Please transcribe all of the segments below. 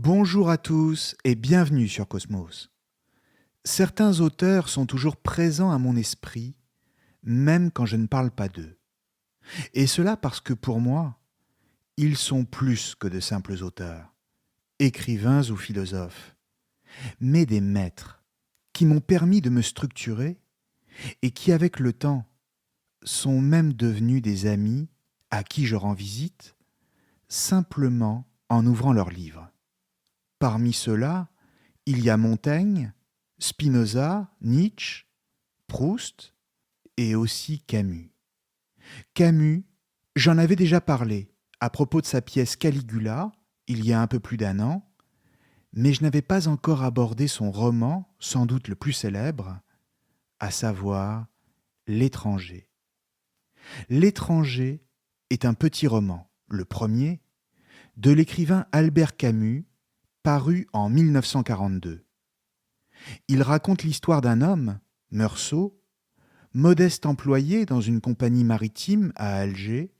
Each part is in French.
Bonjour à tous et bienvenue sur Cosmos. Certains auteurs sont toujours présents à mon esprit, même quand je ne parle pas d'eux. Et cela parce que pour moi, ils sont plus que de simples auteurs, écrivains ou philosophes, mais des maîtres qui m'ont permis de me structurer et qui, avec le temps, sont même devenus des amis à qui je rends visite, simplement en ouvrant leurs livres. Parmi ceux-là, il y a Montaigne, Spinoza, Nietzsche, Proust et aussi Camus. Camus, j'en avais déjà parlé à propos de sa pièce Caligula, il y a un peu plus d'un an, mais je n'avais pas encore abordé son roman, sans doute le plus célèbre, à savoir L'étranger. L'étranger est un petit roman, le premier, de l'écrivain Albert Camus, paru en 1942. Il raconte l'histoire d'un homme, Meursault, modeste employé dans une compagnie maritime à Alger,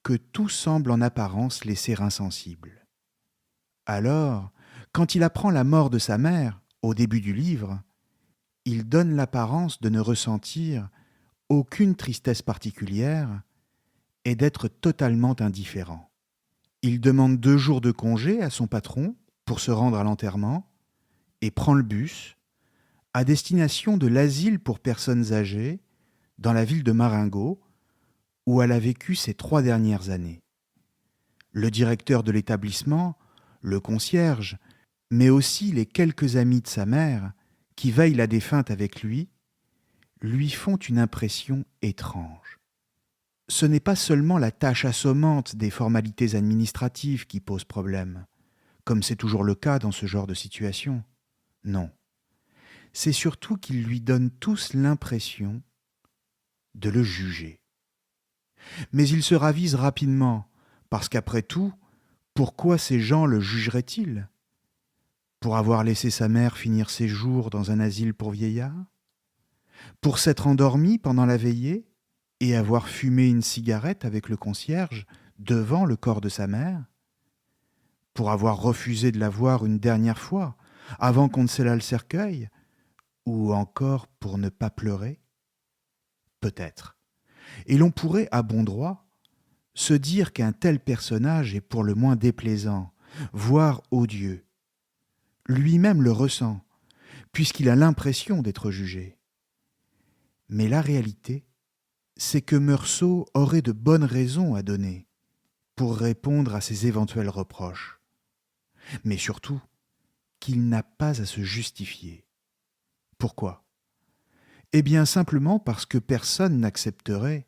que tout semble en apparence laisser insensible. Alors, quand il apprend la mort de sa mère, au début du livre, il donne l'apparence de ne ressentir aucune tristesse particulière et d'être totalement indifférent. Il demande 2 jours de congé à son patron pour se rendre à l'enterrement et prend le bus à destination de l'asile pour personnes âgées dans la ville de Marengo, où elle a vécu ses 3 dernières années. Le directeur de l'établissement, le concierge, mais aussi les quelques amis de sa mère, qui veillent la défunte avec lui font une impression étrange. Ce n'est pas seulement la tâche assommante des formalités administratives qui pose problème, comme c'est toujours le cas dans ce genre de situation. Non. C'est surtout qu'ils lui donnent tous l'impression de le juger. Mais il se ravise rapidement, parce qu'après tout, pourquoi ces gens le jugeraient-ils? Pour avoir laissé sa mère finir ses jours dans un asile pour vieillards? Pour s'être endormi pendant la veillée et avoir fumé une cigarette avec le concierge devant le corps de sa mère? Pour avoir refusé de la voir une dernière fois avant qu'on ne scellât le cercueil? Ou encore pour ne pas pleurer? Peut-être. Et l'on pourrait, à bon droit, se dire qu'un tel personnage est pour le moins déplaisant, voire odieux. Lui-même le ressent, puisqu'il a l'impression d'être jugé. Mais la réalité, c'est que Meursault aurait de bonnes raisons à donner pour répondre à ses éventuels reproches. Mais surtout, qu'il n'a pas à se justifier. Pourquoi? Eh bien simplement parce que personne n'accepterait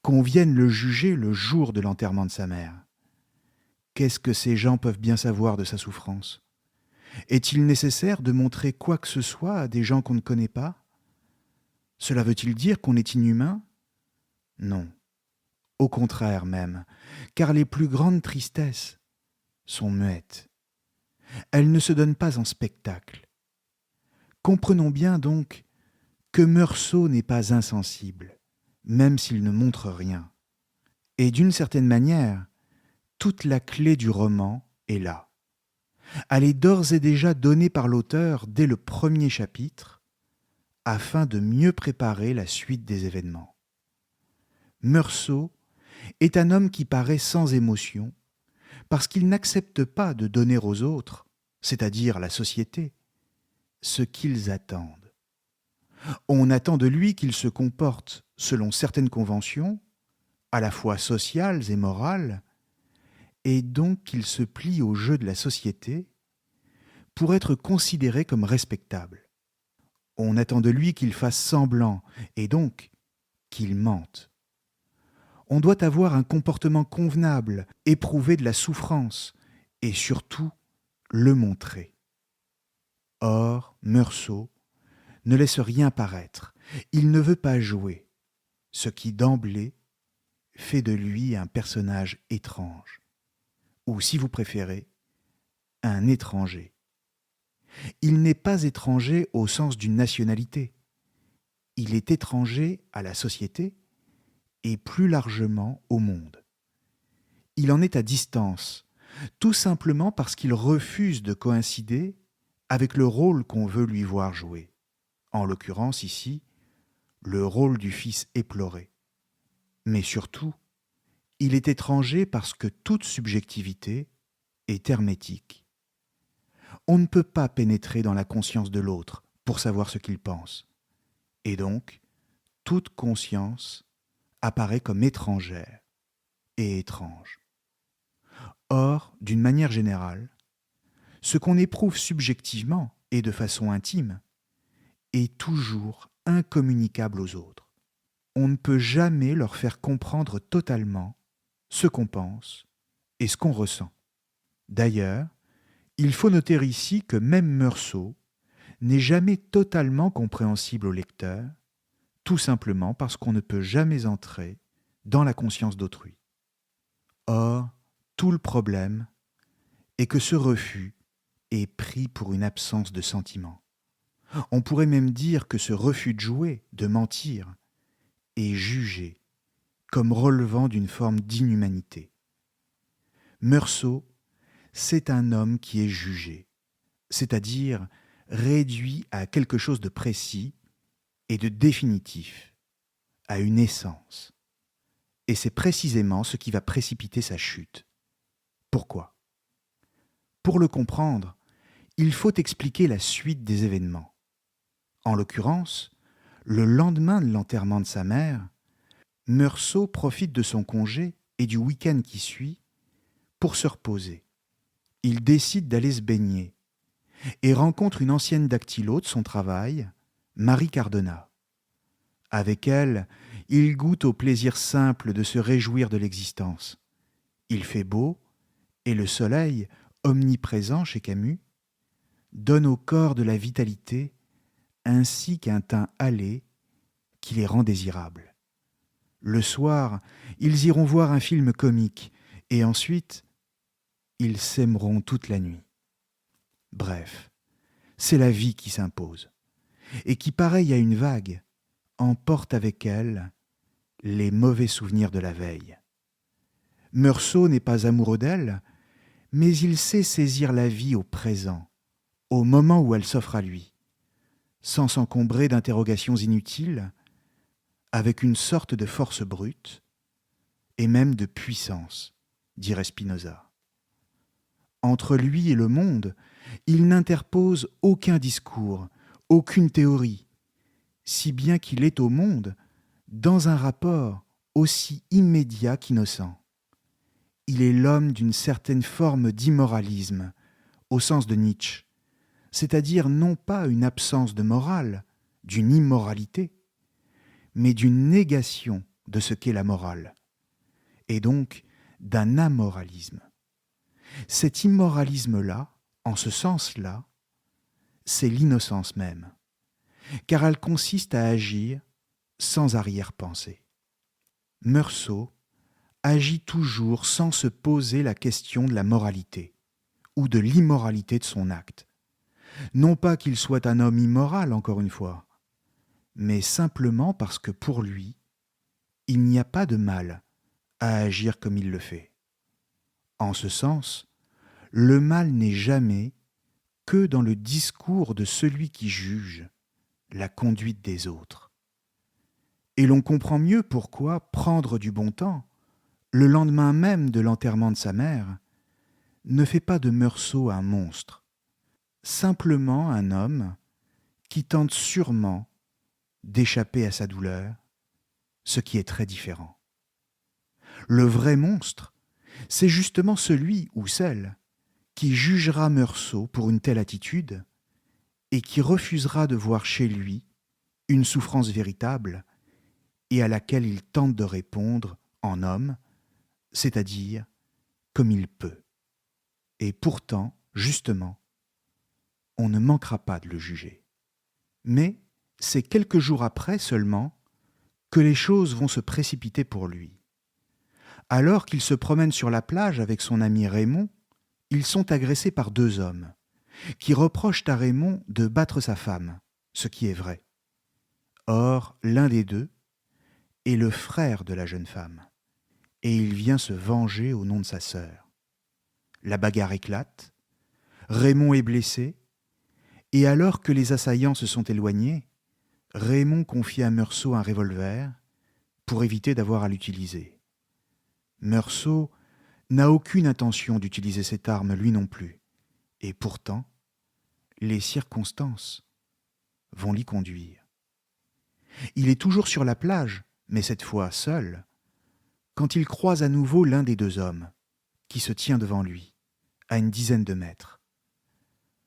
qu'on vienne le juger le jour de l'enterrement de sa mère. Qu'est-ce que ces gens peuvent bien savoir de sa souffrance? Est-il nécessaire de montrer quoi que ce soit à des gens qu'on ne connaît pas? Cela veut-il dire qu'on est inhumain? Non, au contraire même, car les plus grandes tristesses sont muettes. Elles ne se donnent pas en spectacle. Comprenons bien donc que Meursault n'est pas insensible, même s'il ne montre rien. Et d'une certaine manière, toute la clé du roman est là. Elle est d'ores et déjà donnée par l'auteur dès le premier chapitre, afin de mieux préparer la suite des événements. Meursault est un homme qui paraît sans émotion, parce qu'il n'accepte pas de donner aux autres, c'est-à-dire la société, ce qu'ils attendent. On attend de lui qu'il se comporte selon certaines conventions, à la fois sociales et morales, et donc qu'il se plie au jeu de la société pour être considéré comme respectable. On attend de lui qu'il fasse semblant, et donc qu'il mente. On doit avoir un comportement convenable, éprouver de la souffrance, et surtout le montrer. Or, Meursault ne laisse rien paraître. Il ne veut pas jouer, ce qui d'emblée fait de lui un personnage étrange, ou si vous préférez, un étranger. Il n'est pas étranger au sens d'une nationalité. Il est étranger à la société et plus largement au monde. Il en est à distance tout simplement parce qu'il refuse de coïncider avec le rôle qu'on veut lui voir jouer. En l'occurrence ici, le rôle du fils éploré. Mais surtout, il est étranger parce que toute subjectivité est hermétique. On ne peut pas pénétrer dans la conscience de l'autre pour savoir ce qu'il pense. Et donc, toute conscience apparaît comme étrangère et étrange. Or, d'une manière générale, ce qu'on éprouve subjectivement et de façon intime est toujours incommunicable aux autres. On ne peut jamais leur faire comprendre totalement ce qu'on pense et ce qu'on ressent. D'ailleurs, il faut noter ici que même Meursault n'est jamais totalement compréhensible au lecteur, tout simplement parce qu'on ne peut jamais entrer dans la conscience d'autrui. Or, tout le problème est que ce refus est pris pour une absence de sentiment. On pourrait même dire que ce refus de jouer, de mentir, est jugé comme relevant d'une forme d'inhumanité. Meursault, c'est un homme qui est jugé, c'est-à-dire réduit à quelque chose de précis et de définitif, à une essence. Et c'est précisément ce qui va précipiter sa chute. Pourquoi ? Pour le comprendre, il faut expliquer la suite des événements. En l'occurrence, le lendemain de l'enterrement de sa mère, Meursault profite de son congé et du week-end qui suit pour se reposer. Il décide d'aller se baigner et rencontre une ancienne dactylo de son travail, Marie Cardona. Avec elle, il goûte au plaisir simple de se réjouir de l'existence. Il fait beau et le soleil, omniprésent chez Camus, donne au corps de la vitalité ainsi qu'un teint hâlé qui les rend désirables. Le soir, ils iront voir un film comique et ensuite, ils s'aimeront toute la nuit. Bref, c'est la vie qui s'impose et qui, pareil à une vague, emporte avec elle les mauvais souvenirs de la veille. Meursault n'est pas amoureux d'elle, mais il sait saisir la vie au présent, au moment où elle s'offre à lui, sans s'encombrer d'interrogations inutiles, avec une sorte de force brute et même de puissance, dirait Spinoza. Entre lui et le monde, il n'interpose aucun discours, aucune théorie, si bien qu'il est au monde dans un rapport aussi immédiat qu'innocent. Il est l'homme d'une certaine forme d'immoralisme, au sens de Nietzsche, c'est-à-dire non pas une absence de morale, d'une immoralité, mais d'une négation de ce qu'est la morale, et donc d'un amoralisme. Cet immoralisme-là, en ce sens-là, c'est l'innocence même, car elle consiste à agir sans arrière-pensée. Meursault agit toujours sans se poser la question de la moralité ou de l'immoralité de son acte. Non pas qu'il soit un homme immoral, encore une fois, mais simplement parce que pour lui, il n'y a pas de mal à agir comme il le fait. En ce sens, le mal n'est jamais que dans le discours de celui qui juge la conduite des autres. Et l'on comprend mieux pourquoi prendre du bon temps, le lendemain même de l'enterrement de sa mère, ne fait pas de Meursault un monstre, simplement un homme qui tente sûrement d'échapper à sa douleur, ce qui est très différent. Le vrai monstre, c'est justement celui ou celle qui jugera Meursault pour une telle attitude et qui refusera de voir chez lui une souffrance véritable et à laquelle il tente de répondre en homme, c'est-à-dire comme il peut. Et pourtant, justement, on ne manquera pas de le juger. Mais c'est quelques jours après seulement que les choses vont se précipiter pour lui. Alors qu'il se promène sur la plage avec son ami Raymond, ils sont agressés par deux hommes, qui reprochent à Raymond de battre sa femme, ce qui est vrai. Or, l'un des deux est le frère de la jeune femme, et il vient se venger au nom de sa sœur. La bagarre éclate, Raymond est blessé, et alors que les assaillants se sont éloignés, Raymond confie à Meursault un revolver pour éviter d'avoir à l'utiliser. Meursault n'a aucune intention d'utiliser cette arme lui non plus, et pourtant, les circonstances vont l'y conduire. Il est toujours sur la plage, mais cette fois seul, quand il croise à nouveau l'un des deux hommes, qui se tient devant lui, à une dizaine de mètres.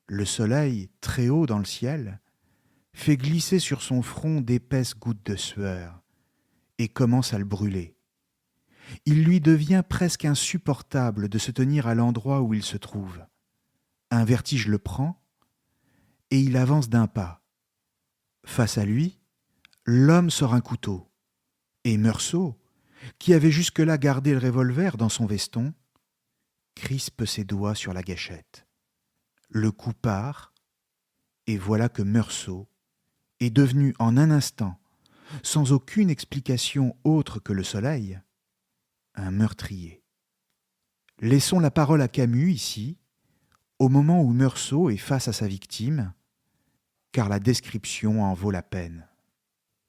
Le soleil, très haut dans le ciel, fait glisser sur son front d'épaisses gouttes de sueur et commence à le brûler. Il lui devient presque insupportable de se tenir à l'endroit où il se trouve. Un vertige le prend et il avance d'un pas. Face à lui, l'homme sort un couteau et Meursault, qui avait jusque-là gardé le revolver dans son veston, crispe ses doigts sur la gâchette. Le coup part, et voilà que Meursault est devenu en un instant, sans aucune explication autre que le soleil, un meurtrier. Laissons la parole à Camus ici, au moment où Meursault est face à sa victime, car la description en vaut la peine.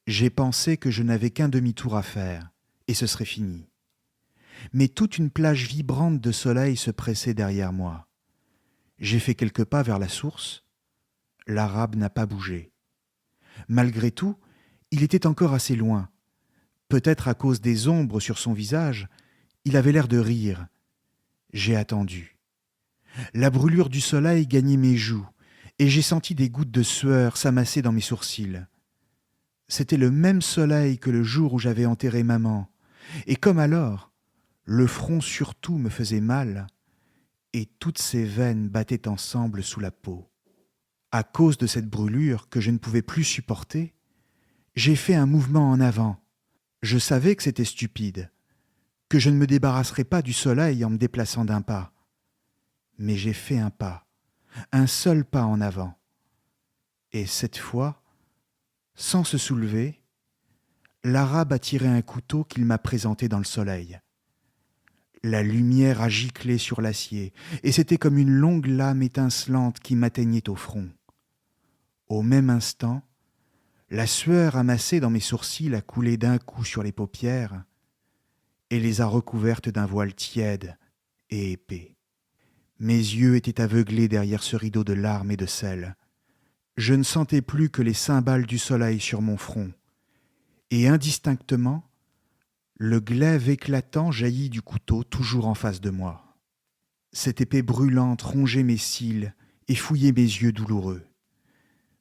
J'ai pensé que je n'avais qu'un demi-tour à faire, et ce serait fini. Mais toute une plage vibrante de soleil se pressait derrière moi. J'ai fait quelques pas vers la source. L'Arabe n'a pas bougé. Malgré tout, il était encore assez loin. Peut-être à cause des ombres sur son visage, il avait l'air de rire. J'ai attendu. La brûlure du soleil gagnait mes joues, et j'ai senti des gouttes de sueur s'amasser dans mes sourcils. C'était le même soleil que le jour où j'avais enterré maman, et comme alors, le front surtout me faisait mal, et toutes ses veines battaient ensemble sous la peau. À cause de cette brûlure que je ne pouvais plus supporter, j'ai fait un mouvement en avant. Je savais que c'était stupide, que je ne me débarrasserais pas du soleil en me déplaçant d'un pas. Mais j'ai fait un pas, un seul pas en avant. Et cette fois, sans se soulever, l'Arabe a tiré un couteau qu'il m'a présenté dans le soleil. La lumière a giclé sur l'acier, et c'était comme une longue lame étincelante qui m'atteignait au front. Au même instant, la sueur amassée dans mes sourcils a coulé d'un coup sur les paupières et les a recouvertes d'un voile tiède et épais. Mes yeux étaient aveuglés derrière ce rideau de larmes et de sel. Je ne sentais plus que les cymbales du soleil sur mon front, et indistinctement, le glaive éclatant jaillit du couteau toujours en face de moi. Cette épée brûlante rongeait mes cils et fouillait mes yeux douloureux.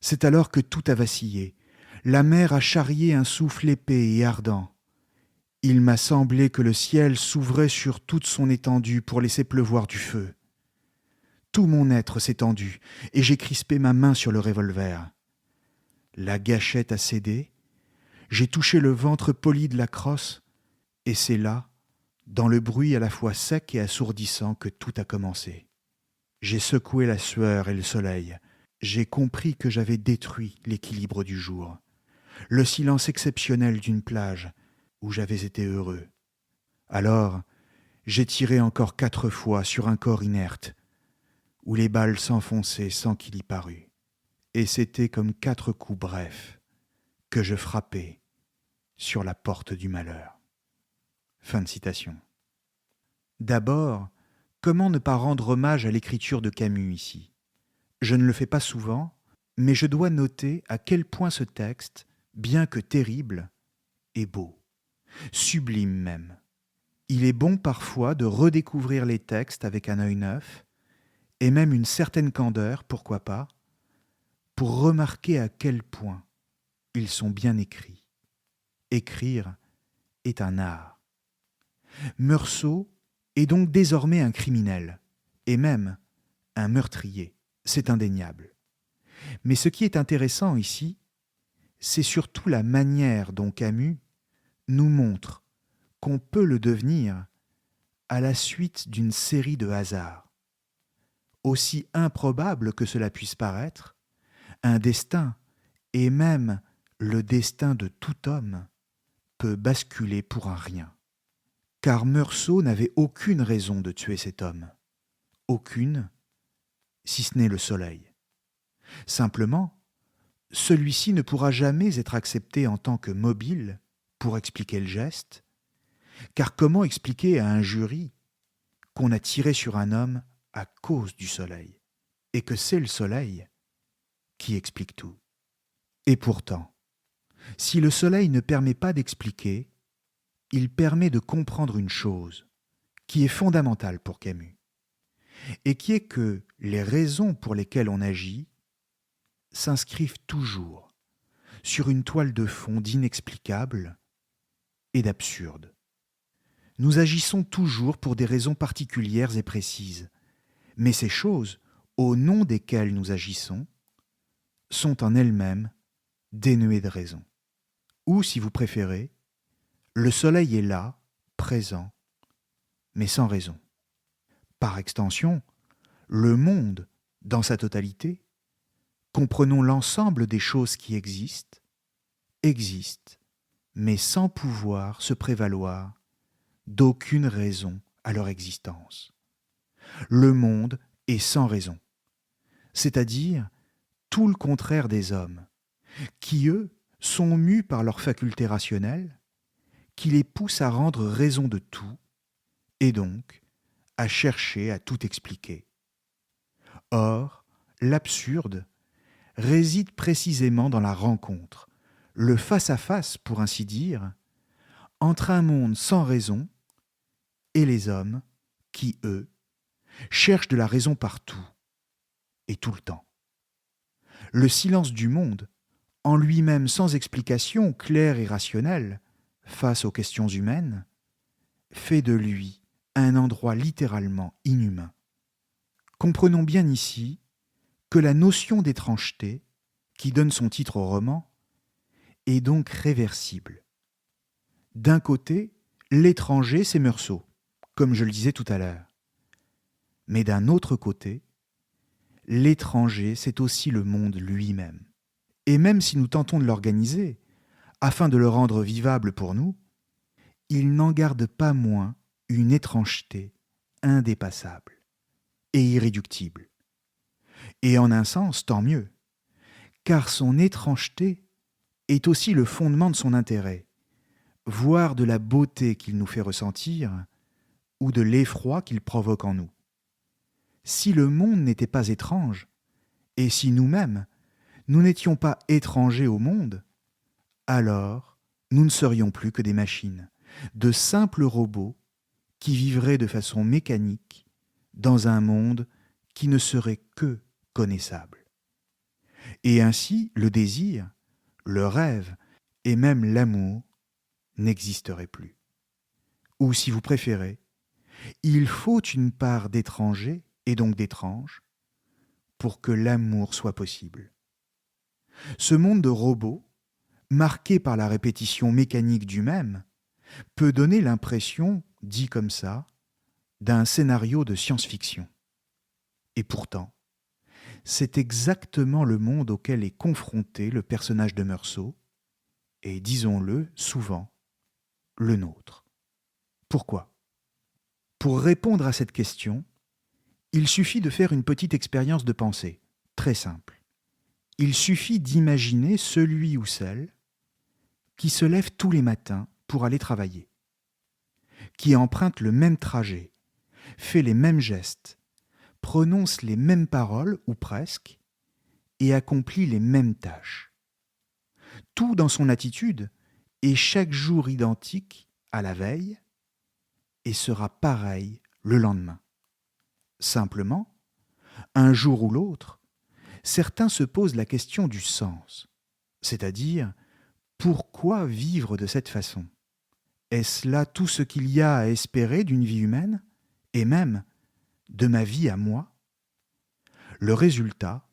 C'est alors que tout a vacillé. La mer a charrié un souffle épais et ardent. Il m'a semblé que le ciel s'ouvrait sur toute son étendue pour laisser pleuvoir du feu. Tout mon être s'est tendu et j'ai crispé ma main sur le revolver. La gâchette a cédé, j'ai touché le ventre poli de la crosse et c'est là, dans le bruit à la fois sec et assourdissant, que tout a commencé. J'ai secoué la sueur et le soleil. J'ai compris que j'avais détruit l'équilibre du jour, le silence exceptionnel d'une plage où j'avais été heureux. Alors, j'ai tiré encore 4 fois sur un corps inerte, où les balles s'enfonçaient sans qu'il y parût. Et c'était comme 4 coups brefs que je frappais sur la porte du malheur. Fin de citation. D'abord, comment ne pas rendre hommage à l'écriture de Camus ici ? Je ne le fais pas souvent, mais je dois noter à quel point ce texte, bien que terrible, est beau, sublime même. Il est bon parfois de redécouvrir les textes avec un œil neuf, et même une certaine candeur, pourquoi pas, pour remarquer à quel point ils sont bien écrits. Écrire est un art. Meursault est donc désormais un criminel, et même un meurtrier, c'est indéniable. Mais ce qui est intéressant ici, c'est surtout la manière dont Camus nous montre qu'on peut le devenir à la suite d'une série de hasards. Aussi improbable que cela puisse paraître, un destin, et même le destin de tout homme, peut basculer pour un rien. Car Meursault n'avait aucune raison de tuer cet homme. aucune, si ce n'est le soleil. Simplement, celui-ci ne pourra jamais être accepté en tant que mobile pour expliquer le geste, car comment expliquer à un jury qu'on a tiré sur un homme à cause du soleil, et que c'est le soleil qui explique tout? Et pourtant, si le soleil ne permet pas d'expliquer, il permet de comprendre une chose qui est fondamentale pour Camus, et qui est que les raisons pour lesquelles on agit s'inscrivent toujours sur une toile de fond d'inexplicable et d'absurde. Nous agissons toujours pour des raisons particulières et précises, mais ces choses, au nom desquelles nous agissons, sont en elles-mêmes dénuées de raison. Ou, si vous préférez, le soleil est là, présent, mais sans raison. Par extension, le monde, dans sa totalité, comprenons l'ensemble des choses qui existent, mais sans pouvoir se prévaloir d'aucune raison à leur existence. Le monde est sans raison, c'est-à-dire tout le contraire des hommes, qui, eux, sont mus par leurs facultés rationnelles, qui les poussent à rendre raison de tout, et donc à chercher à tout expliquer. Or, l'absurde réside précisément dans la rencontre, le face-à-face, pour ainsi dire, entre un monde sans raison et les hommes qui, eux, cherchent de la raison partout et tout le temps. Le silence du monde, en lui-même sans explication claire et rationnelle face aux questions humaines, fait de lui un endroit littéralement inhumain. Comprenons bien ici que la notion d'étrangeté, qui donne son titre au roman, est donc réversible. D'un côté, l'étranger, c'est Meursault, comme je le disais tout à l'heure. Mais d'un autre côté, l'étranger, c'est aussi le monde lui-même. Et même si nous tentons de l'organiser, afin de le rendre vivable pour nous, il n'en garde pas moins une étrangeté indépassable et irréductible. Et en un sens, tant mieux, car son étrangeté est aussi le fondement de son intérêt, voire de la beauté qu'il nous fait ressentir ou de l'effroi qu'il provoque en nous. Si le monde n'était pas étrange, et si nous-mêmes, nous n'étions pas étrangers au monde, alors nous ne serions plus que des machines, de simples robots qui vivraient de façon mécanique dans un monde qui ne serait que connaissable. Et ainsi, le désir, le rêve et même l'amour n'existeraient plus. Ou si vous préférez, il faut une part d'étranger et donc d'étrange pour que l'amour soit possible. Ce monde de robots, marqué par la répétition mécanique du même, peut donner l'impression, dit comme ça, d'un scénario de science-fiction. Et pourtant, c'est exactement le monde auquel est confronté le personnage de Meursault, et disons-le souvent, le nôtre. Pourquoi ? Pour répondre à cette question, il suffit de faire une petite expérience de pensée, très simple. Il suffit d'imaginer celui ou celle qui se lève tous les matins pour aller travailler, qui emprunte le même trajet, fait les mêmes gestes, prononce les mêmes paroles, ou presque, et accomplit les mêmes tâches. Tout dans son attitude est chaque jour identique à la veille et sera pareil le lendemain. Simplement, un jour ou l'autre, certains se posent la question du sens, c'est-à-dire pourquoi vivre de cette façon ? Est-ce là tout ce qu'il y a à espérer d'une vie humaine, et même de ma vie à moi ? Le résultat,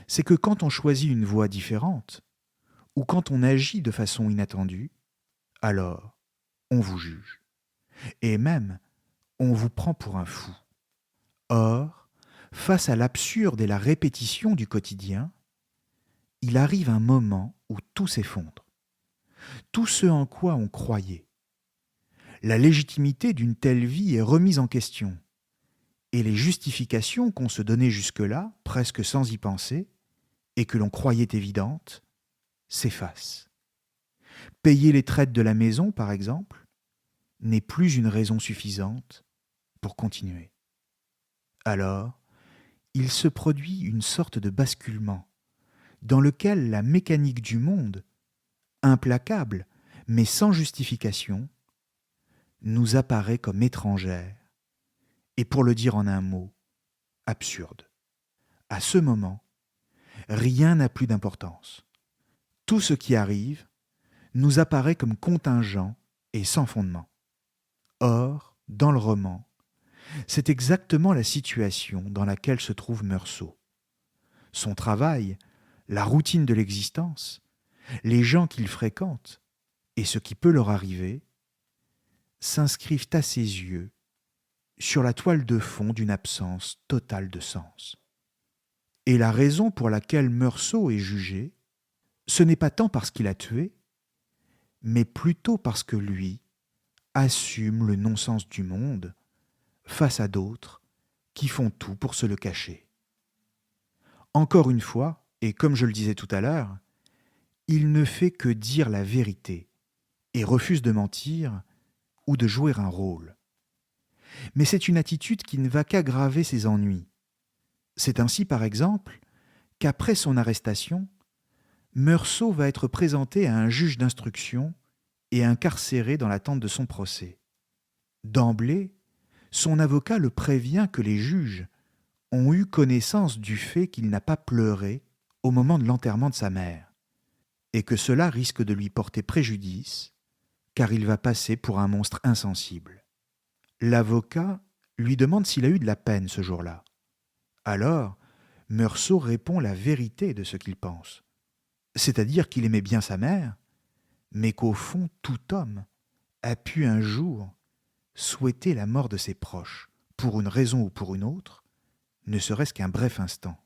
c'est que quand on choisit une voie différente, ou quand on agit de façon inattendue, alors on vous juge. Et même, on vous prend pour un fou. Or, face à l'absurde et la répétition du quotidien, il arrive un moment où tout s'effondre. Tout ce en quoi on croyait. La légitimité d'une telle vie est remise en question, et les justifications qu'on se donnait jusque-là, presque sans y penser, et que l'on croyait évidentes, s'effacent. Payer les traites de la maison, par exemple, n'est plus une raison suffisante pour continuer. Alors, il se produit une sorte de basculement dans lequel la mécanique du monde, implacable mais sans justification, nous apparaît comme étrangère et, pour le dire en un mot, absurde. À ce moment, rien n'a plus d'importance. Tout ce qui arrive nous apparaît comme contingent et sans fondement. Or, dans le roman, c'est exactement la situation dans laquelle se trouve Meursault. Son travail, la routine de l'existence, les gens qu'il fréquente et ce qui peut leur arriver s'inscrivent à ses yeux sur la toile de fond d'une absence totale de sens. Et la raison pour laquelle Meursault est jugé, ce n'est pas tant parce qu'il a tué, mais plutôt parce que lui assume le non-sens du monde face à d'autres qui font tout pour se le cacher. Encore une fois, et comme je le disais tout à l'heure, il ne fait que dire la vérité et refuse de mentir ou de jouer un rôle. Mais c'est une attitude qui ne va qu'aggraver ses ennuis. C'est ainsi, par exemple, qu'après son arrestation, Meursault va être présenté à un juge d'instruction et incarcéré dans l'attente de son procès. D'emblée, son avocat le prévient que les juges ont eu connaissance du fait qu'il n'a pas pleuré au moment de l'enterrement de sa mère, et que cela risque de lui porter préjudice, car il va passer pour un monstre insensible. L'avocat lui demande s'il a eu de la peine ce jour-là. Alors, Meursault répond la vérité de ce qu'il pense, c'est-à-dire qu'il aimait bien sa mère, mais qu'au fond, tout homme a pu un jour souhaiter la mort de ses proches, pour une raison ou pour une autre, ne serait-ce qu'un bref instant.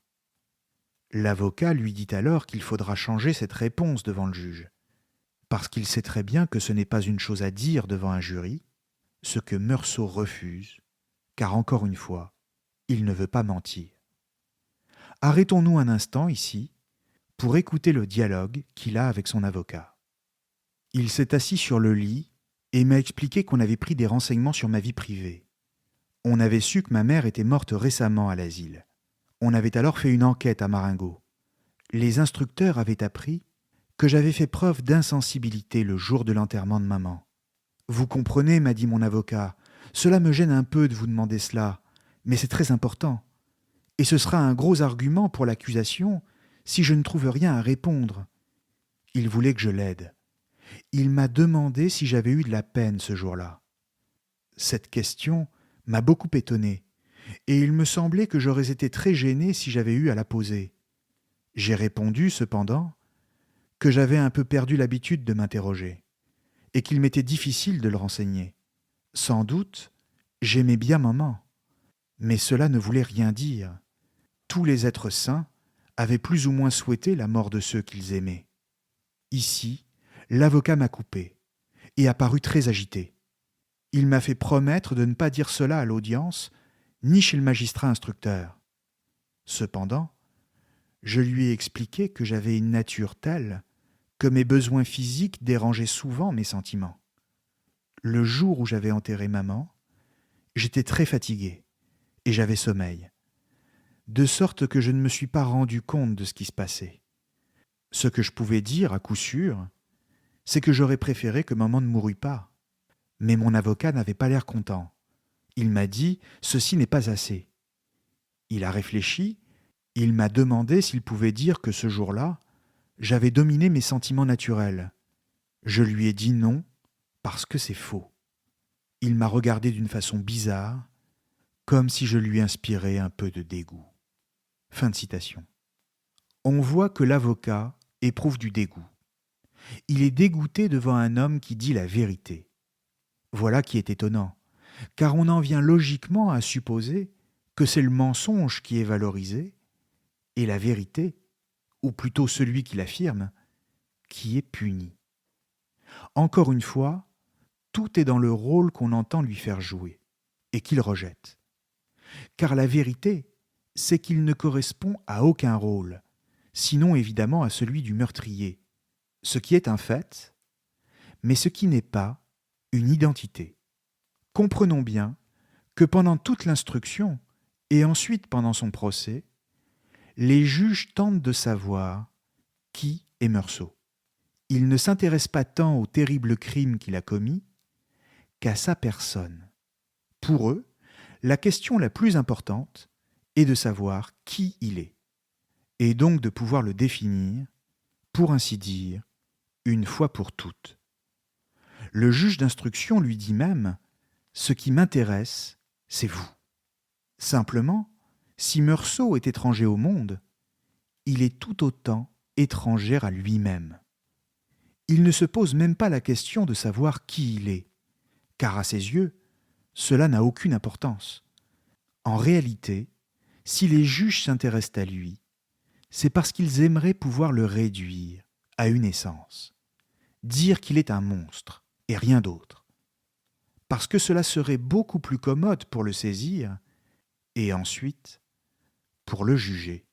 L'avocat lui dit alors qu'il faudra changer cette réponse devant le juge, parce qu'il sait très bien que ce n'est pas une chose à dire devant un jury, ce que Meursault refuse, car encore une fois, il ne veut pas mentir. Arrêtons-nous un instant ici pour écouter le dialogue qu'il a avec son avocat. Il s'est assis sur le lit et m'a expliqué qu'on avait pris des renseignements sur ma vie privée. On avait su que ma mère était morte récemment à l'asile. On avait alors fait une enquête à Marengo. Les instructeurs avaient appris que j'avais fait preuve d'insensibilité le jour de l'enterrement de maman. Vous comprenez, m'a dit mon avocat, cela me gêne un peu de vous demander cela, mais c'est très important. Et ce sera un gros argument pour l'accusation si je ne trouve rien à répondre. Il voulait que je l'aide. Il m'a demandé si j'avais eu de la peine ce jour-là. Cette question m'a beaucoup étonné, et il me semblait que j'aurais été très gêné si j'avais eu à la poser. J'ai répondu, cependant, que j'avais un peu perdu l'habitude de m'interroger, et qu'il m'était difficile de le renseigner. Sans doute, j'aimais bien maman, mais cela ne voulait rien dire. Tous les êtres sains avaient plus ou moins souhaité la mort de ceux qu'ils aimaient. Ici, l'avocat m'a coupé, et a paru très agité. Il m'a fait promettre de ne pas dire cela à l'audience, ni chez le magistrat instructeur. Cependant, je lui ai expliqué que j'avais une nature telle que mes besoins physiques dérangeaient souvent mes sentiments. Le jour où j'avais enterré maman, j'étais très fatigué et j'avais sommeil, de sorte que je ne me suis pas rendu compte de ce qui se passait. Ce que je pouvais dire, à coup sûr, c'est que j'aurais préféré que maman ne mourût pas. Mais mon avocat n'avait pas l'air content. Il m'a dit « Ceci n'est pas assez ». Il a réfléchi, il m'a demandé s'il pouvait dire que ce jour-là, j'avais dominé mes sentiments naturels. Je lui ai dit non, parce que c'est faux. Il m'a regardé d'une façon bizarre, comme si je lui inspirais un peu de dégoût. Fin de citation. On voit que l'avocat éprouve du dégoût. Il est dégoûté devant un homme qui dit la vérité. Voilà qui est étonnant, car on en vient logiquement à supposer que c'est le mensonge qui est valorisé et la vérité, ou plutôt celui qui l'affirme, qui est puni. Encore une fois, tout est dans le rôle qu'on entend lui faire jouer et qu'il rejette. car la vérité, c'est qu'il ne correspond à aucun rôle, sinon évidemment à celui du meurtrier, ce qui est un fait, mais ce qui n'est pas une identité. Comprenons bien que pendant toute l'instruction, et ensuite pendant son procès, les juges tentent de savoir qui est Meursault. Ils ne s'intéressent pas tant au terrible crime qu'il a commis qu'à sa personne. Pour eux, la question la plus importante est de savoir qui il est, et donc de pouvoir le définir, pour ainsi dire, une fois pour toutes. Le juge d'instruction lui dit même « Ce qui m'intéresse, c'est vous ». Simplement, si Meursault est étranger au monde, il est tout autant étranger à lui-même. Il ne se pose même pas la question de savoir qui il est, car à ses yeux, cela n'a aucune importance. En réalité, si les juges s'intéressent à lui, c'est parce qu'ils aimeraient pouvoir le réduire à une essence, dire qu'il est un monstre et rien d'autre, parce que cela serait beaucoup plus commode pour le saisir et ensuite pour le juger.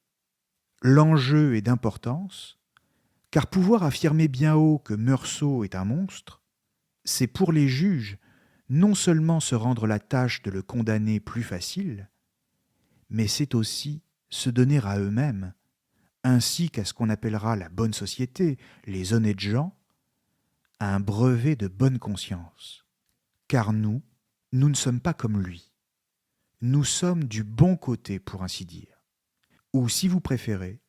L'enjeu est d'importance, car pouvoir affirmer bien haut que Meursault est un monstre, c'est pour les juges non seulement se rendre la tâche de le condamner plus facile, mais c'est aussi se donner à eux-mêmes, ainsi qu'à ce qu'on appellera la bonne société, les honnêtes gens, un brevet de bonne conscience. Car nous ne sommes pas comme lui. Nous sommes du bon côté, pour ainsi dire. Ou si vous préférez,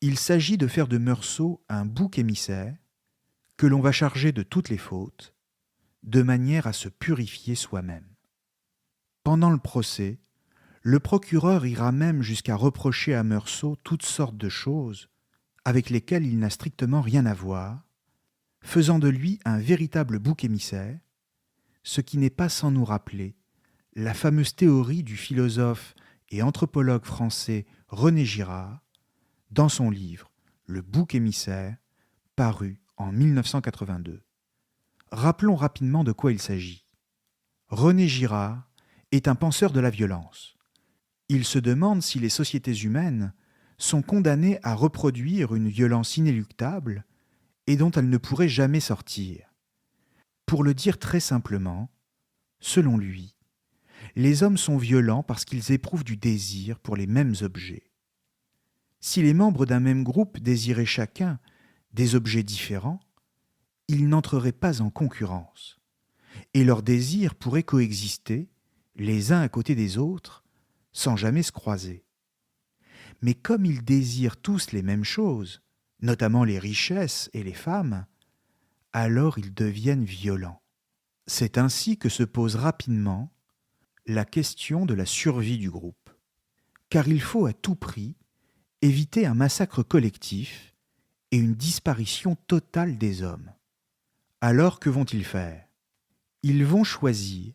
il s'agit de faire de Meursault un bouc émissaire que l'on va charger de toutes les fautes, de manière à se purifier soi-même. Pendant le procès, le procureur ira même jusqu'à reprocher à Meursault toutes sortes de choses avec lesquelles il n'a strictement rien à voir, faisant de lui un véritable bouc émissaire, ce qui n'est pas sans nous rappeler la fameuse théorie du philosophe et anthropologue français René Girard dans son livre « Le bouc émissaire » paru en 1982. Rappelons rapidement de quoi il s'agit. René Girard est un penseur de la violence. Il se demande si les sociétés humaines sont condamnées à reproduire une violence inéluctable et dont elles ne pourraient jamais sortir. Pour le dire très simplement, selon lui, les hommes sont violents parce qu'ils éprouvent du désir pour les mêmes objets. Si les membres d'un même groupe désiraient chacun des objets différents, ils n'entreraient pas en concurrence, et leurs désirs pourraient coexister, les uns à côté des autres, sans jamais se croiser. Mais comme ils désirent tous les mêmes choses, notamment les richesses et les femmes, alors ils deviennent violents. C'est ainsi que se pose rapidement la question de la survie du groupe. Car il faut à tout prix éviter un massacre collectif et une disparition totale des hommes. Alors que vont-ils faire ? Ils vont choisir,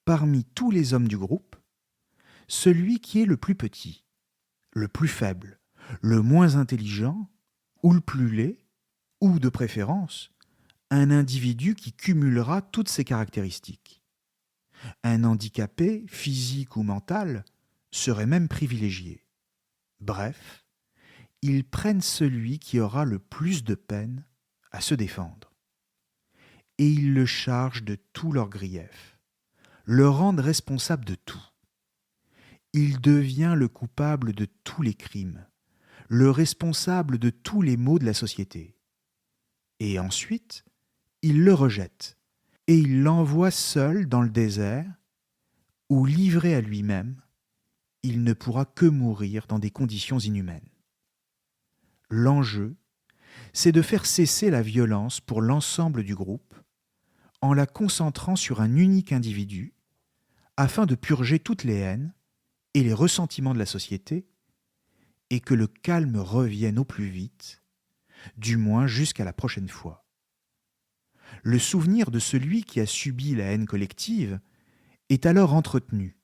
parmi tous les hommes du groupe, celui qui est le plus petit, le plus faible, le moins intelligent, ou le plus laid, ou de préférence, un individu qui cumulera toutes ces caractéristiques. Un handicapé, physique ou mental, serait même privilégié. Bref, ils prennent celui qui aura le plus de peine à se défendre. Et ils le chargent de tous leurs griefs, le rendent responsable de tout. Il devient le coupable de tous les crimes, le responsable de tous les maux de la société. Et ensuite, il le rejette et il l'envoie seul dans le désert où, livré à lui-même, il ne pourra que mourir dans des conditions inhumaines. L'enjeu, c'est de faire cesser la violence pour l'ensemble du groupe en la concentrant sur un unique individu afin de purger toutes les haines et les ressentiments de la société et que le calme revienne au plus vite, du moins jusqu'à la prochaine fois. Le souvenir de celui qui a subi la haine collective est alors entretenu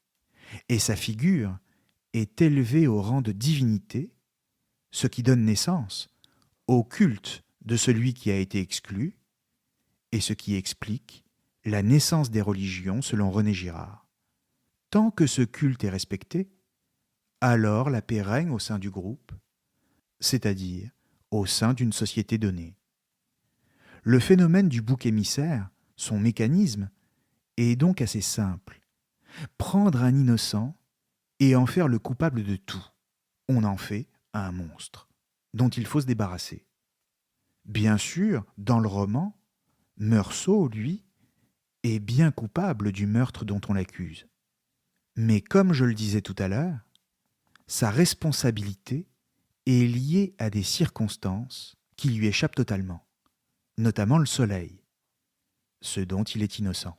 et sa figure est élevée au rang de divinité, ce qui donne naissance au culte de celui qui a été exclu et ce qui explique la naissance des religions selon René Girard. Tant que ce culte est respecté, alors la paix règne au sein du groupe, c'est-à-dire au sein d'une société donnée. Le phénomène du bouc émissaire, son mécanisme, est donc assez simple. Prendre un innocent et en faire le coupable de tout. On en fait un monstre dont il faut se débarrasser. Bien sûr, dans le roman, Meursault, lui, est bien coupable du meurtre dont on l'accuse. Mais comme je le disais tout à l'heure, sa responsabilité est liée à des circonstances qui lui échappent totalement, notamment le soleil, ce dont il est innocent.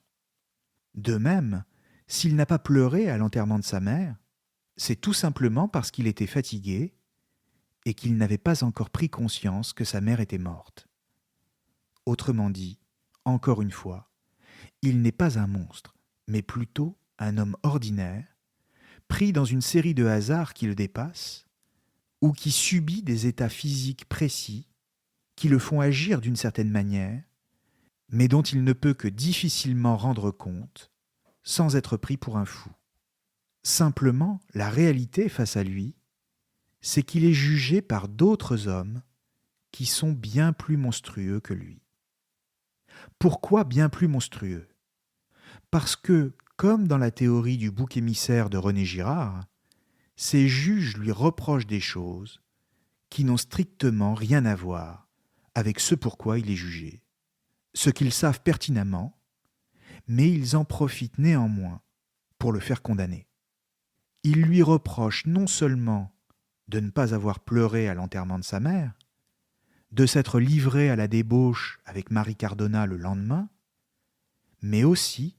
De même, s'il n'a pas pleuré à l'enterrement de sa mère, c'est tout simplement parce qu'il était fatigué et qu'il n'avait pas encore pris conscience que sa mère était morte. Autrement dit, encore une fois, il n'est pas un monstre, mais plutôt un homme ordinaire, pris dans une série de hasards qui le dépassent, ou qui subit des états physiques précis qui le font agir d'une certaine manière, mais dont il ne peut que difficilement rendre compte sans être pris pour un fou. Simplement, la réalité face à lui, c'est qu'il est jugé par d'autres hommes qui sont bien plus monstrueux que lui. Pourquoi bien plus monstrueux ? Parce que, comme dans la théorie du bouc émissaire de René Girard, ces juges lui reprochent des choses qui n'ont strictement rien à voir avec ce pourquoi il est jugé, ce qu'ils savent pertinemment, mais ils en profitent néanmoins pour le faire condamner. Ils lui reprochent non seulement de ne pas avoir pleuré à l'enterrement de sa mère, de s'être livré à la débauche avec Marie Cardona le lendemain, mais aussi,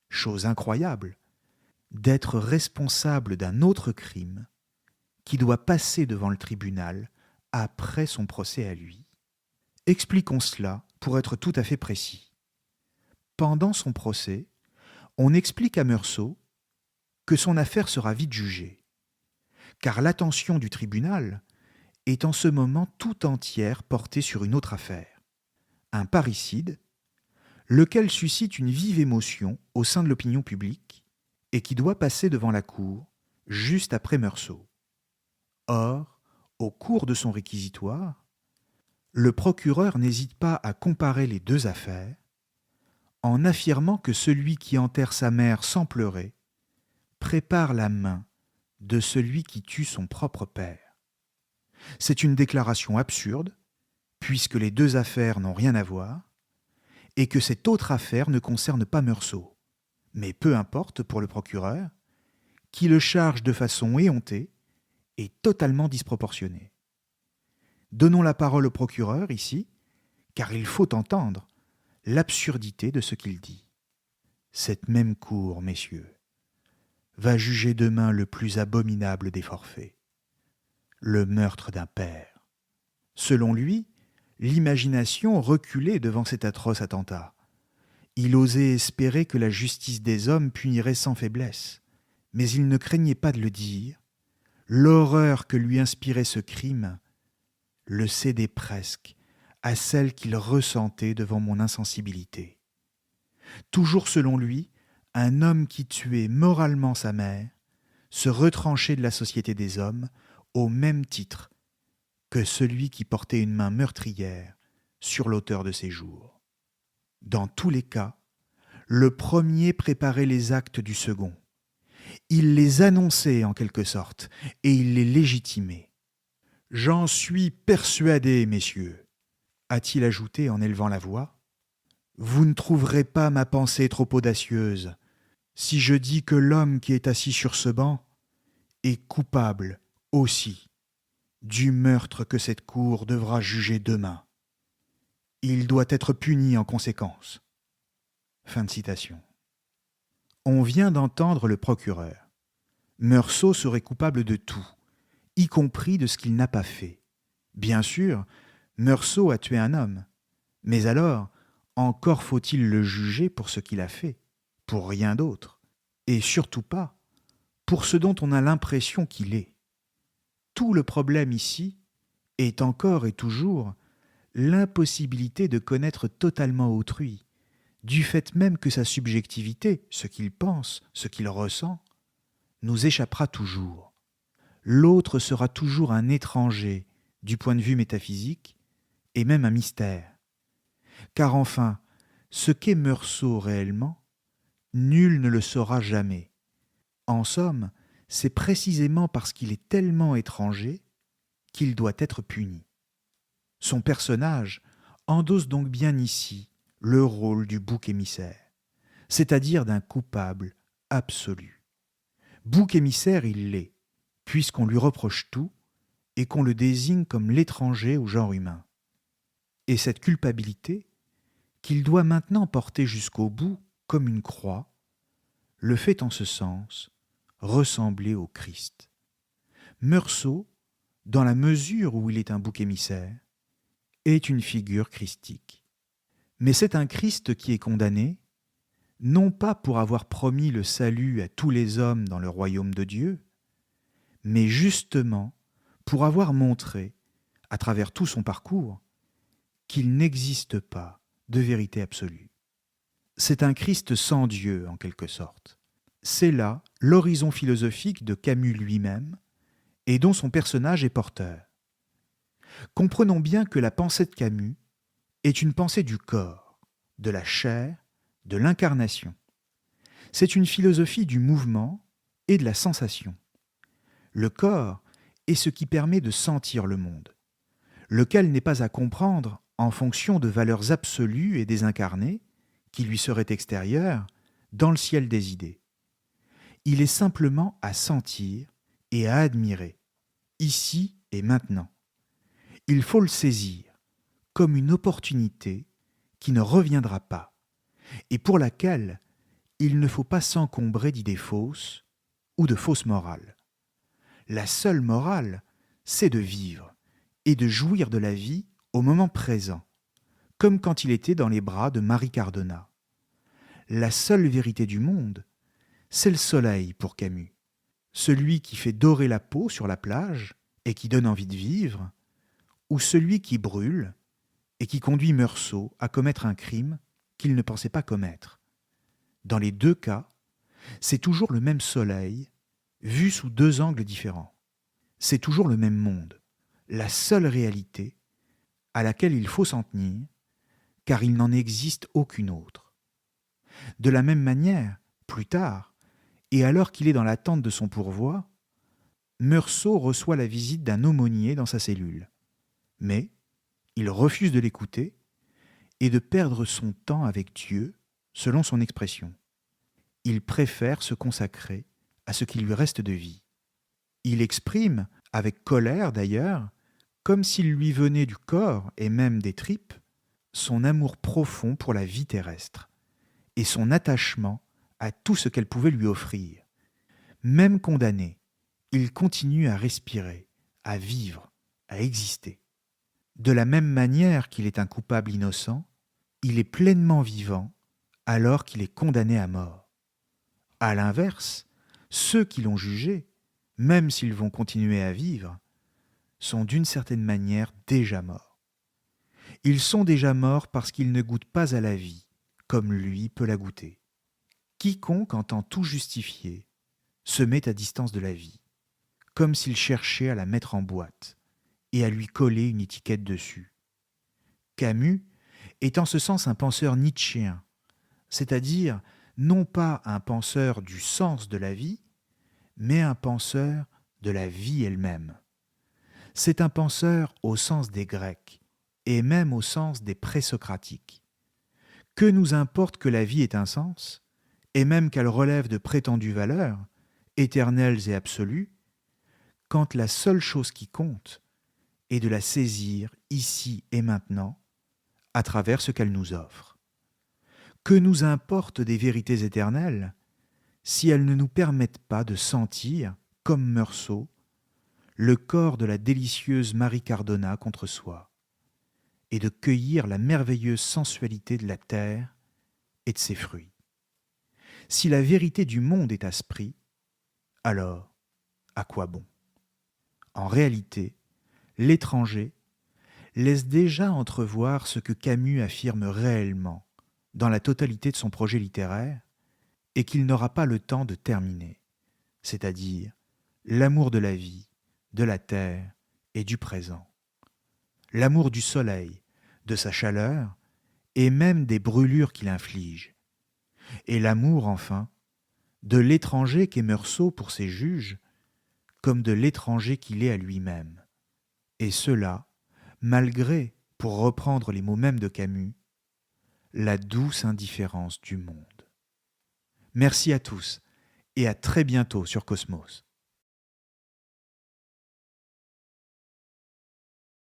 chose incroyable, d'être responsable d'un autre crime qui doit passer devant le tribunal après son procès à lui. Expliquons cela pour être tout à fait précis. Pendant son procès, on explique à Meursault que son affaire sera vite jugée, car l'attention du tribunal est en ce moment tout entière portée sur une autre affaire, un parricide, lequel suscite une vive émotion au sein de l'opinion publique et qui doit passer devant la cour juste après Meursault. Or, au cours de son réquisitoire, le procureur n'hésite pas à comparer les deux affaires en affirmant que celui qui enterre sa mère sans pleurer prépare la main de celui qui tue son propre père. C'est une déclaration absurde, puisque les deux affaires n'ont rien à voir, et que cette autre affaire ne concerne pas Meursault, mais peu importe pour le procureur, qui le charge de façon éhontée et totalement disproportionnée. Donnons la parole au procureur ici, car il faut entendre l'absurdité de ce qu'il dit. Cette même cour, messieurs, va juger demain le plus abominable des forfaits, le meurtre d'un père. Selon lui, l'imagination reculait devant cet atroce attentat. Il osait espérer que la justice des hommes punirait sans faiblesse, mais il ne craignait pas de le dire. L'horreur que lui inspirait ce crime le cédait presque à celle qu'il ressentait devant mon insensibilité. Toujours selon lui, un homme qui tuait moralement sa mère se retranchait de la société des hommes au même titre que celui qui portait une main meurtrière sur l'auteur de ses jours. Dans tous les cas, le premier préparait les actes du second. Il les annonçait en quelque sorte, et il les légitimait. « J'en suis persuadé, messieurs », a-t-il ajouté en élevant la voix. « Vous ne trouverez pas ma pensée trop audacieuse si je dis que l'homme qui est assis sur ce banc est coupable aussi du meurtre que cette cour devra juger demain. Il doit être puni en conséquence. » Fin de citation. On vient d'entendre le procureur. Meursault serait coupable de tout, y compris de ce qu'il n'a pas fait. Bien sûr, Meursault a tué un homme, mais alors, encore faut-il le juger pour ce qu'il a fait, pour rien d'autre, et surtout pas pour ce dont on a l'impression qu'il est. Tout le problème ici est encore et toujours l'impossibilité de connaître totalement autrui, du fait même que sa subjectivité, ce qu'il pense, ce qu'il ressent, nous échappera toujours. L'autre sera toujours un étranger du point de vue métaphysique et même un mystère. Car enfin, ce qu'est Meursault réellement, nul ne le saura jamais. En somme, c'est précisément parce qu'il est tellement étranger qu'il doit être puni. Son personnage endosse donc bien ici le rôle du bouc émissaire, c'est-à-dire d'un coupable absolu. Bouc émissaire il l'est, puisqu'on lui reproche tout et qu'on le désigne comme l'étranger au genre humain. Et cette culpabilité, qu'il doit maintenant porter jusqu'au bout comme une croix, le fait en ce sens ressembler au Christ. Meursault, dans la mesure où il est un bouc émissaire, est une figure christique. Mais c'est un Christ qui est condamné, non pas pour avoir promis le salut à tous les hommes dans le royaume de Dieu, mais justement pour avoir montré, à travers tout son parcours, qu'il n'existe pas de vérité absolue. C'est un Christ sans Dieu, en quelque sorte. C'est là l'horizon philosophique de Camus lui-même, et dont son personnage est porteur. Comprenons bien que la pensée de Camus est une pensée du corps, de la chair, de l'incarnation. C'est une philosophie du mouvement et de la sensation. Le corps est ce qui permet de sentir le monde, lequel n'est pas à comprendre en fonction de valeurs absolues et désincarnées qui lui seraient extérieures dans le ciel des idées. Il est simplement à sentir et à admirer, ici et maintenant. Il faut le saisir comme une opportunité qui ne reviendra pas et pour laquelle il ne faut pas s'encombrer d'idées fausses ou de fausses morales. La seule morale, c'est de vivre et de jouir de la vie au moment présent, comme quand il était dans les bras de Marie Cardona. La seule vérité du monde, c'est le soleil pour Camus, celui qui fait dorer la peau sur la plage et qui donne envie de vivre, ou celui qui brûle et qui conduit Meursault à commettre un crime qu'il ne pensait pas commettre. Dans les deux cas, c'est toujours le même soleil, vu sous deux angles différents. C'est toujours le même monde, la seule réalité à laquelle il faut s'en tenir, car il n'en existe aucune autre. De la même manière, plus tard, et alors qu'il est dans l'attente de son pourvoi, Meursault reçoit la visite d'un aumônier dans sa cellule. Mais il refuse de l'écouter et de perdre son temps avec Dieu, selon son expression. Il préfère se consacrer à ce qui lui reste de vie. Il exprime, avec colère d'ailleurs, comme s'il lui venait du corps et même des tripes, son amour profond pour la vie terrestre et son attachement à tout ce qu'elle pouvait lui offrir. Même condamné, il continue à respirer, à vivre, à exister. De la même manière qu'il est un coupable innocent, il est pleinement vivant alors qu'il est condamné à mort. À l'inverse, ceux qui l'ont jugé, même s'ils vont continuer à vivre, sont d'une certaine manière déjà morts. Ils sont déjà morts parce qu'ils ne goûtent pas à la vie, comme lui peut la goûter. Quiconque entend tout justifier se met à distance de la vie, comme s'il cherchait à la mettre en boîte et à lui coller une étiquette dessus. Camus est en ce sens un penseur nietzschéen, c'est-à-dire non pas un penseur du sens de la vie, mais un penseur de la vie elle-même. C'est un penseur au sens des Grecs, et même au sens des présocratiques. Que nous importe que la vie ait un sens, et même qu'elle relève de prétendues valeurs, éternelles et absolues, quand la seule chose qui compte est de la saisir ici et maintenant, à travers ce qu'elle nous offre. Que nous importe des vérités éternelles, si elles ne nous permettent pas de sentir, comme Meursault, le corps de la délicieuse Marie Cardona contre soi, et de cueillir la merveilleuse sensualité de la terre et de ses fruits. Si la vérité du monde est à ce prix, alors, à quoi bon? En réalité, l'étranger laisse déjà entrevoir ce que Camus affirme réellement dans la totalité de son projet littéraire et qu'il n'aura pas le temps de terminer, c'est-à-dire l'amour de la vie, de la terre et du présent, l'amour du soleil, de sa chaleur et même des brûlures qu'il inflige, et l'amour, enfin, de l'étranger qu'est Meursault pour ses juges, comme de l'étranger qu'il est à lui-même, et cela, malgré, pour reprendre les mots mêmes de Camus, la douce indifférence du monde. Merci à tous et à très bientôt sur Cosmos.